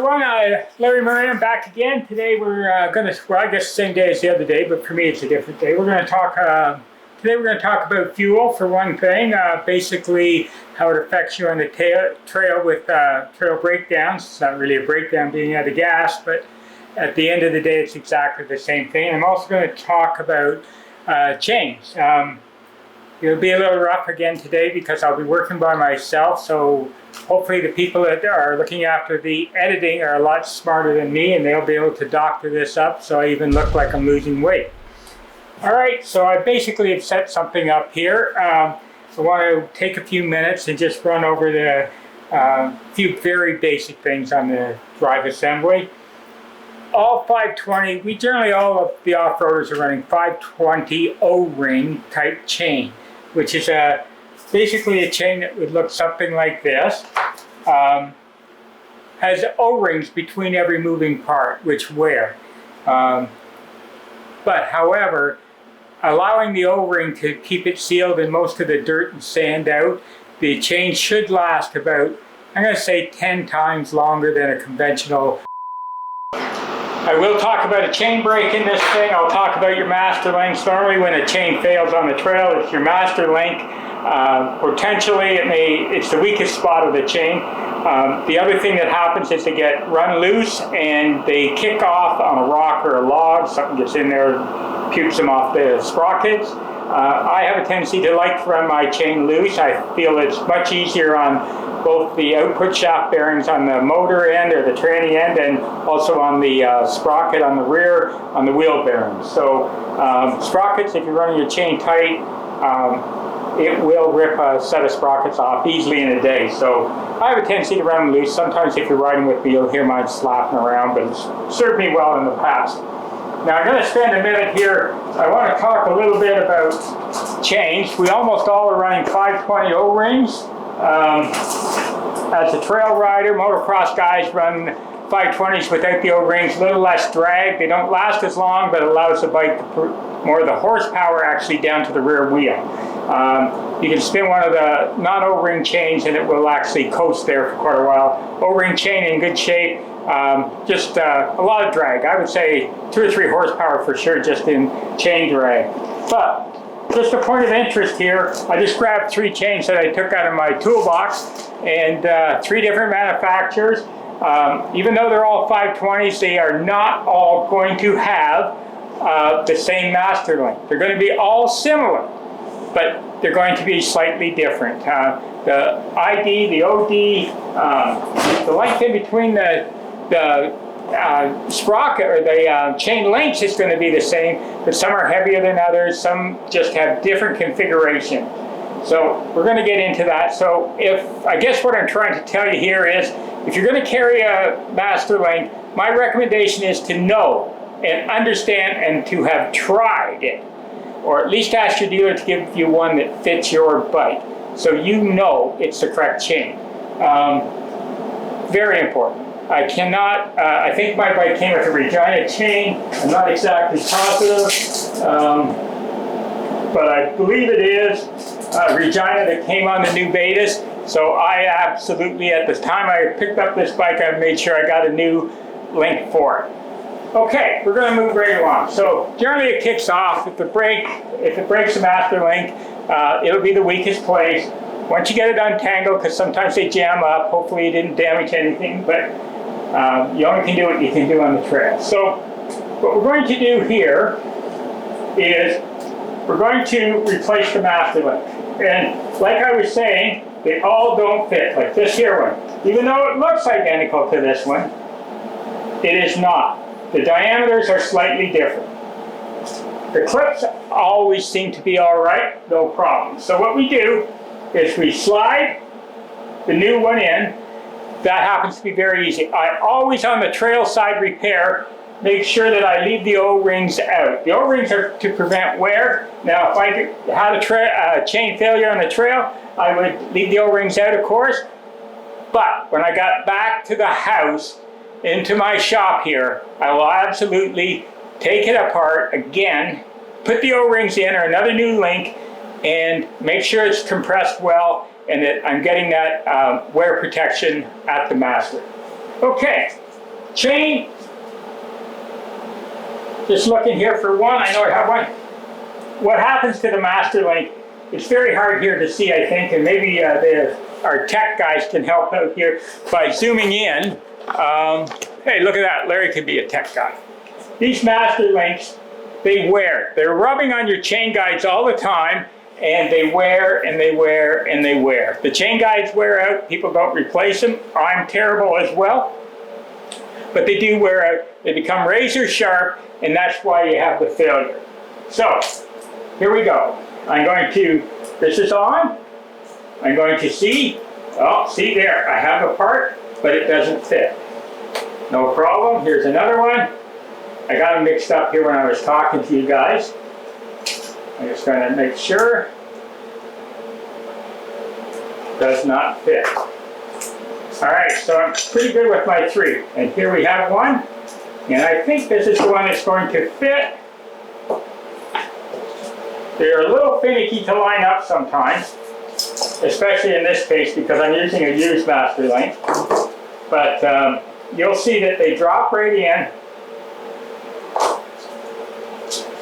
everyone, Larry Murray, I'm back again. Today we're I guess the same day as the other day, but for me it's a different day. Today we're going to talk about fuel for one thing, basically how it affects you on the trail with trail breakdowns. It's not really a breakdown being out of gas, but at the end of the day it's exactly the same thing. I'm also going to talk about chains. It'll be a little rough again today because I'll be working by myself, so hopefully the people that are looking after the editing are a lot smarter than me and they'll be able to doctor this up so I even look like I'm losing weight. Alright, so I basically have set something up here. I want to take a few minutes and just run over the few very basic things on the drive assembly. All 520, generally all of the off-roaders are running 520 O-ring type chain, which is basically a chain that would look something like this. Has O-rings between every moving part, which wear. But however, allowing the O-ring to keep it sealed and most of the dirt and sand out, the chain should last about, I'm going to say 10 times longer than a conventional. I will talk about a chain break in this thing. I'll talk about your master links. Normally when a chain fails on the trail, it's your master link. Potentially it's the weakest spot of the chain. The other thing that happens is they get run loose and they kick off on a rock or a log. Something gets in there, pukes them off the sprockets. I have a tendency to like to run my chain loose. I feel it's much easier on both the output shaft bearings on the motor end or the tranny end and also on the sprocket on the rear on the wheel bearings. So sprockets, if you're running your chain tight, it will rip a set of sprockets off easily in a day. So I have a tendency to run them loose. Sometimes if you're riding with me, you'll hear mine slapping around, but it's served me well in the past. Now I'm going to spend a minute here. I want to talk a little bit about chains. We almost all are running 520 O-rings. As a trail rider, motocross guys run 520s without the O-rings, a little less drag. They don't last as long, but it allows the bike to put more of the horsepower actually down to the rear wheel. You can spin one of the non-O-ring chains and it will actually coast there for quite a while. O-ring chain in good shape, just a lot of drag. I would say 2 or 3 horsepower for sure just in chain drag. But just a point of interest here, I just grabbed 3 chains that I took out of my toolbox and 3 different manufacturers. Even though they're all 520s, they are not all going to have the same master link. They're going to be all similar, but they're going to be slightly different. The ID, the OD, the length in between the sprocket or the chain links is going to be the same, but some are heavier than others, some just have different configuration. So we're going to get into that. So I guess what I'm trying to tell you here is, if you're going to carry a master link, my recommendation is to know and understand and to have tried it, or at least ask your dealer to give you one that fits your bike, so you know it's the correct chain. Very important. I cannot, I think my bike came with a Regina chain. I'm not exactly positive, but I believe it is Regina that came on the new Betas. So I absolutely, at the time I picked up this bike, I made sure I got a new link for it. Okay, we're going to move right along. So generally it kicks off, if it breaks the master link, it'll be the weakest place. Once you get it untangled, because sometimes they jam up, hopefully you didn't damage anything, but you only can do what you can do on the trail. So what we're going to do here is we're going to replace the master link. And like I was saying, they all don't fit, like this here one. Even though it looks identical to this one, it is not. The diameters are slightly different. The clips always seem to be all right, no problem. So what we do is we slide the new one in. That happens to be very easy. I always, on the trail side repair, make sure that I leave the O-rings out. The O-rings are to prevent wear. Now, if I had a chain failure on the trail, I would leave the O-rings out, of course. But when I got back to the house, into my shop here, I will absolutely take it apart again, put the O-rings in or another new link, and make sure it's compressed well and that I'm getting that wear protection at the master. Okay, chain. Just looking here for one. I know I have one. What happens to the master link? It's very hard here to see, I think, and maybe our tech guys can help out here by zooming in. Hey, look at that. Larry could be a tech guy. These master links, they wear. They're rubbing on your chain guides all the time, and they wear and they wear and they wear. The chain guides wear out. People don't replace them. I'm terrible as well. But they do wear out. They become razor sharp, and that's why you have the failure. So, here we go. I'm going to, this is on. I'm going to see, oh, see there, I have a part, but it doesn't fit. No problem, here's another one. I got them mixed up here when I was talking to you guys. I'm just going to make sure. Does not fit. All right, so I'm pretty good with my 3. And here we have one. And I think this is the one that's going to fit. They're a little finicky to line up sometimes, especially in this case because I'm using a used master link. But you'll see that they drop right in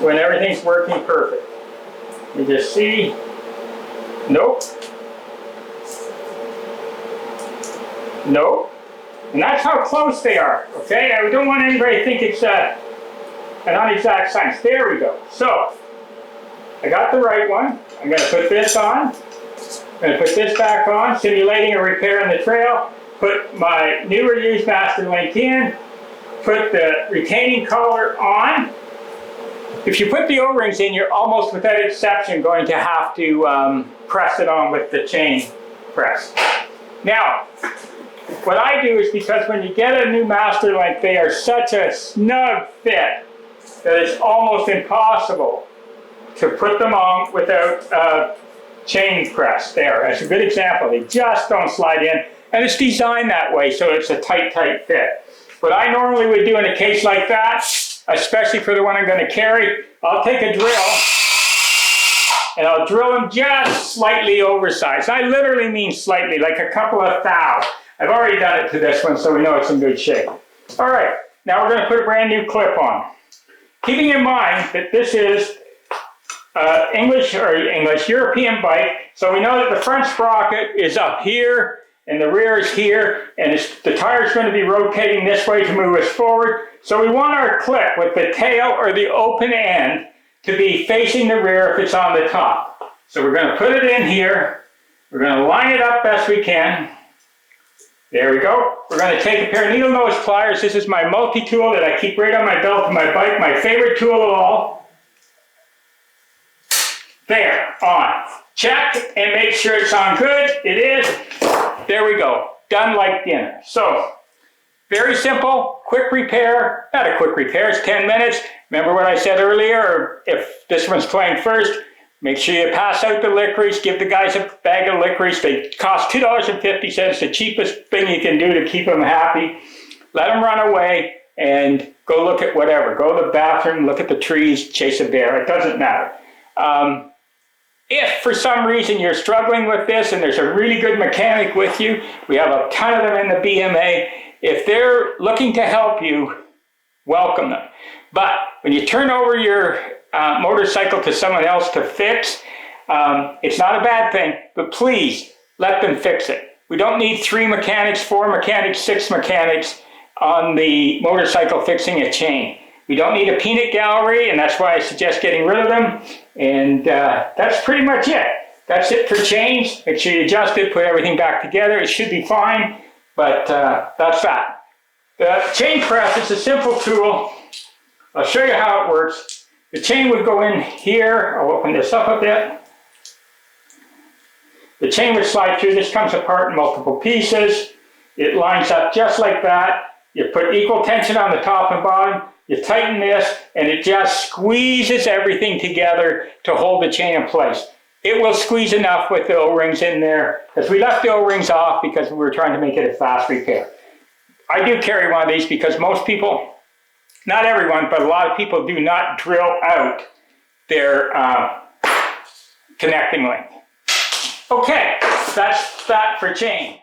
when everything's working perfect. You just see, nope, nope. And that's how close they are, okay? I don't want anybody to think it's an unexact science. There we go. So, I got the right one. I'm going to put this on. I'm going to put this back on, simulating a repair in the trail. Put my newer used master link in. Put the retaining collar on. If you put the O-rings in, you're almost without exception going to have to press it on with the chain press. Now, what I do is because when you get a new master link, they are such a snug fit that it's almost impossible to put them on without chain press. There, that's a good example. They just don't slide in, and it's designed that way, so it's a tight, tight fit. What I normally would do in a case like that, especially for the one I'm going to carry, I'll take a drill, and I'll drill them just slightly oversized. I literally mean slightly, like a couple of thou. I've already done it to this one, so we know it's in good shape. All right, now we're going to put a brand new clip on. Keeping in mind that this is European bike, so we know that the front sprocket is up here and the rear is here, and the tire is going to be rotating this way to move us forward. So we want our clip with the tail or the open end to be facing the rear if it's on the top. So we're going to put it in here. We're going to line it up best we can. There we go. We're going to take a pair of needle nose pliers. This is my multi-tool that I keep right on my belt of my bike, my favorite tool of all. There, on. Check and make sure it's on good. It is. There we go. Done like dinner. So, very simple, quick repair. Not a quick repair, it's 10 minutes. Remember what I said earlier, or if this one's playing first, make sure you pass out the licorice, give the guys a bag of licorice. They cost $2.50, the cheapest thing you can do to keep them happy. Let them run away and go look at whatever. Go to the bathroom, look at the trees, chase a bear. It doesn't matter. If for some reason you're struggling with this and there's a really good mechanic with you, we have a ton of them in the BMA. If they're looking to help you, welcome them. But when you turn over your motorcycle to someone else to fix, it's not a bad thing, but please let them fix it. We don't need 3 mechanics, 4 mechanics, 6 mechanics on the motorcycle fixing a chain. We don't need a peanut gallery, and that's why I suggest getting rid of them. And that's pretty much it. That's it for chains. Make sure you adjust it, put everything back together. It should be fine, but that's that. The chain press is a simple tool. I'll show you how it works. The chain would go in here. I'll open this up a bit. The chain would slide through. This comes apart in multiple pieces. It lines up just like that. You put equal tension on the top and bottom. You tighten this, and it just squeezes everything together to hold the chain in place. It will squeeze enough with the O-rings in there, because we left the O-rings off because we were trying to make it a fast repair. I do carry one of these because most people, not everyone, but a lot of people do not drill out their connecting link. Okay, that's that for chain.